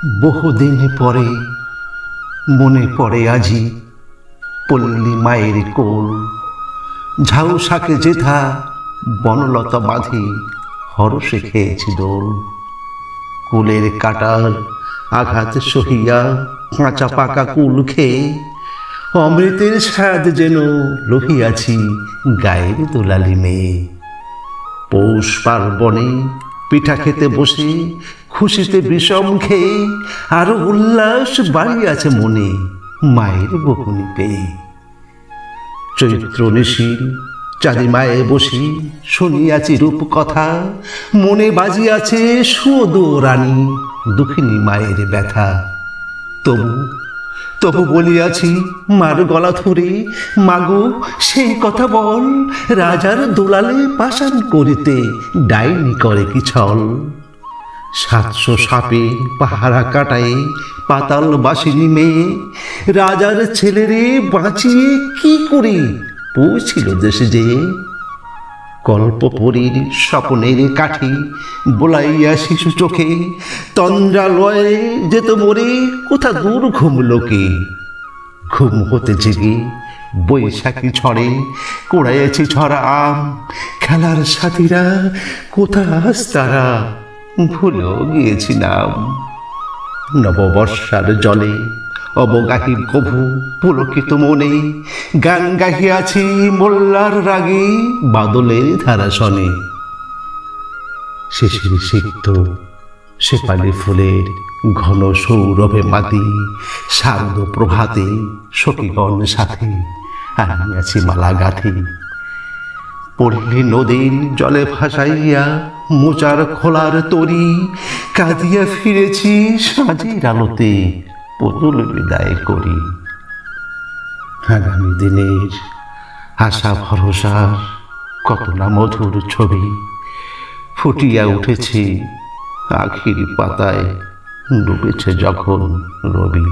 বহুদিন পরে মনে পড়ে আজি পল্লী মায়ের কোল, ঝাউ শাকে যেথা বনলতা বাঁধি হরষে খেয়েছি দোল। কুলের কাটার আঘাত সহিয়া কাঁচা পাকা কুল খেয়ে অমৃতের স্বাদ যেন লহিয়াছি গায়ের দোলালি মেয়ে। পৌষ পার্বণে পিঠা খেতে বসে খুশিতে বিষম খেয়ে আরো উল্লাস বাড়িয়াছে মনে মায়ের বকুনি পেয়ে। চৈত্র নিশির চাঁদি মায়ে বসি শুনিয়াছি রূপ কথা, মনে বাজিয়াছে সুদো রানী দুঃখিনী মায়ের ব্যথা। তবু তবু বলিয়াছি মার গলা ধরে, মাগো সেই কথা বল, রাজার দোলালে পাষাণ করিতে ডাইনি করে কি ছল। 700 সাপে পাহারা কাটায়ে পাতাল বাসিনী মেয়ে, রাজার ছেলেরে বাঁচিয়ে কি করে পৌঁছিল দেশে যেয়ে। কল্পপরীর স্বপ্নের কাঠি বোলাইয়া শিশু চোখে, তন্দ্রালয়ে যেত মরে কোথা দূর ঘুম লোকে। ঘুম হতে জেগে বৈশাখী ঝড়ে কুড়াইয়াছি ঝরা আম, খেলার সাথীরা কোথা আজ তারা ভুলেও গিয়েছি নাম। নববর্ষার জলে অবগাহী কভু পুলকিত মনে, গান গাহিয়াছি মোল্লার রাগে বাদলের ধারা শনে। শিশির সিক্ত শেফালি ফুলের ঘন সৌরভে মাতি, শারদ প্রভাতে সখীগণ সাথে আনিয়াছি মালা গাঁথি। পল্লী নদীর জলে ভাসাইয়া মোচার খোলার তরি, কাঁদিয়া ফিরেছি সাঁঝের আলোতে পুতুল বিদায় করি। আগামী দিনের আশা ভরসার কত না মধুর ছবি ফুটিয়া উঠেছে আখির পাতায়, ডুবেছে যখন রবি।